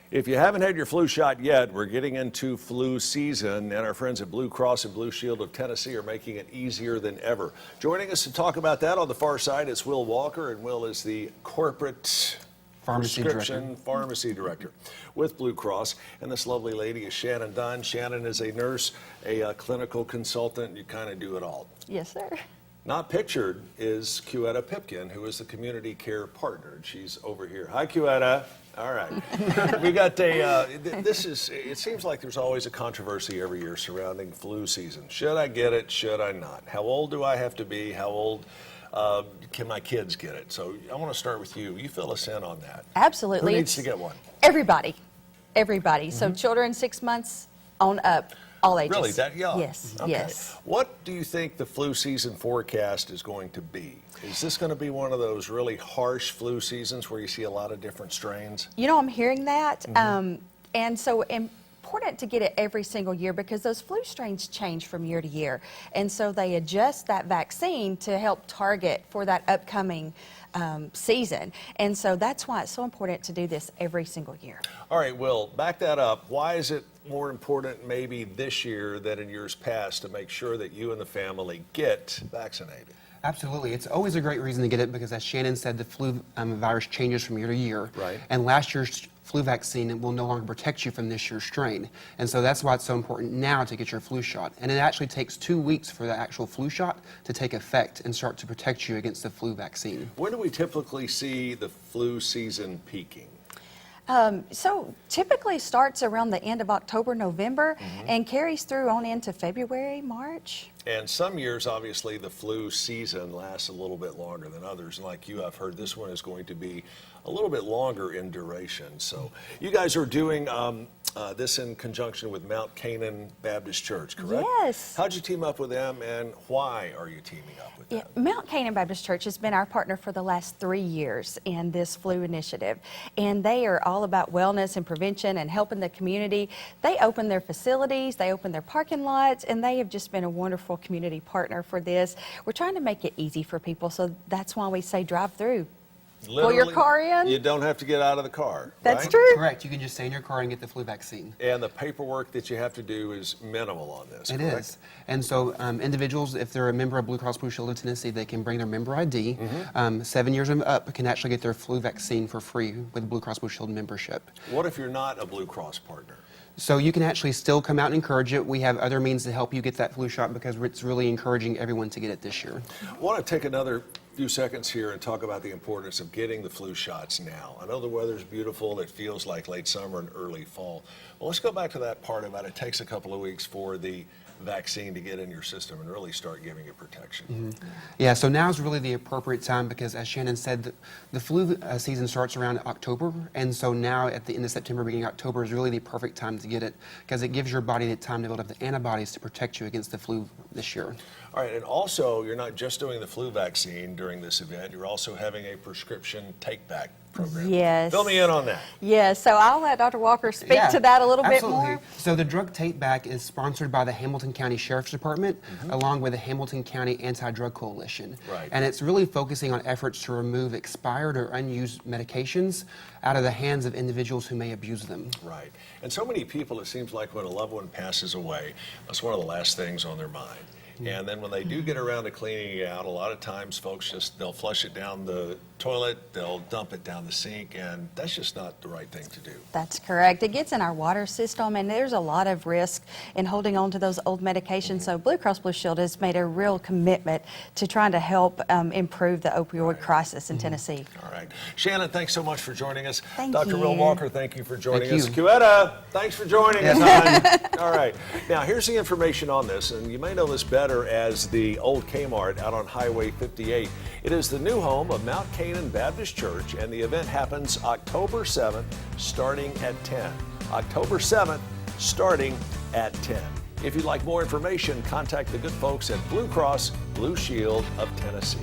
If you haven't had your flu shot yet, we're getting into flu season, and our friends at Blue Cross and Blue Shield of Tennessee are making it easier than ever. Joining us to talk about that on the far side is Will Walker, and Will is the corporate prescription pharmacy director with Blue Cross. And this lovely lady is Shannon Dunn. Shannon is a nurse, a clinical consultant. You kind of do it all. Yes, sir. Not pictured is Cuetta Pipkin, who is the community care partner. She's over here. Hi, Cuetta. All right. We got it seems like there's always a controversy every year surrounding flu season. Should I get it? Should I not? How old do I have to be? How old can my kids get it? So I want to start with you. You fill us in on that. Absolutely. Who needs to get one? Everybody. Everybody. So children 6 months on up. All ages. Really, that young? Yes, okay. yes. What do you think the flu season forecast is going to be? Is this going to be one of those really harsh flu seasons where you see a lot of different strains? You know, I'm hearing that. And so important to get it every single year because those flu strains change from year to year. And so they adjust that vaccine to help target for that upcoming season. And so that's why it's so important to do this every single year. All right, Will, back that up. Why is it more important maybe this year than in years past to make sure that you and the family get vaccinated? Absolutely. It's always a great reason to get it because, as Shannon said, the flu virus changes from year to year. Right. And last year's flu vaccine will no longer protect you from this year's strain. And so that's why it's so important now to get your flu shot. And it actually takes 2 weeks for the actual flu shot to take effect and start to protect you against the flu vaccine. When do we typically see the flu season peaking? So typically starts around the end of October, November, and carries through on into February, March. And some years, obviously, the flu season lasts a little bit longer than others. And like you, I've heard this one is going to be a little bit longer in duration. So you guys are doing this in conjunction with Mount Canaan Baptist Church, correct? Yes. How'd you team up with them, and why are you teaming up with them? Mount Canaan Baptist Church has been our partner for the last 3 years in this flu initiative. And they are all about wellness and prevention and helping the community. They open their facilities, they open their parking lots, and they have just been a wonderful community partner for this. We're trying to make it easy for people, so that's why we say drive-through. Pull your car in. You don't have to get out of the car. That's right? true. Correct. You can just stay in your car and get the flu vaccine. And the paperwork that you have to do is minimal on this, It correct? is. And so individuals, if they're a member of Blue Cross Blue Shield of Tennessee, they can bring their member ID. 7 years and up can actually get their flu vaccine for free with Blue Cross Blue Shield membership. What if you're not a Blue Cross partner? So you can actually still come out and encourage it. We have other means to help you get that flu shot because it's really encouraging everyone to get it this year. I want to take another few seconds here and talk about the importance of getting the flu shots now. I know the weather's beautiful. It feels like late summer and early fall. Well, let's go back to that part about it takes a couple of weeks for the vaccine to get in your system and really start giving you protection. Yeah, so now is really the appropriate time because, as Shannon said, the flu season starts around October, and so now at the end of September, beginning of October is really the perfect time to get it because it gives your body the time to build up the antibodies to protect you against the flu this year. All right, and also, you're not just doing the flu vaccine during this event, you're also having a prescription take-back program. Yes. Fill me in on that. Yes, so I'll let Dr. Walker speak to that a little bit more. So the drug take back is sponsored by the Hamilton County Sheriff's Department along with the Hamilton County Anti-Drug Coalition. Right. And it's really focusing on efforts to remove expired or unused medications out of the hands of individuals who may abuse them. Right. And so many people, it seems like when a loved one passes away, that's one of the last things on their mind. And then when they do get around to cleaning it out, a lot of times folks they'll flush it down the toilet, they'll dump it down the sink, and that's just not the right thing to do. That's correct. It gets in our water system, and there's a lot of risk in holding on to those old medications. So Blue Cross Blue Shield has made a real commitment to trying to help improve the opioid crisis in Tennessee. All right. Shannon, thanks so much for joining us. Thank Dr. you. Will Walker, thank you for joining us. you. Cuetta, thanks for joining us, hon. All right. Now, here's the information on this, and you may know this better as the old Kmart out on Highway 58. It is the new home of Mount Canaan Baptist Church, and the event happens October 7th, starting at 10. October 7th, starting at 10. If you'd like more information, contact the good folks at Blue Cross Blue Shield of Tennessee.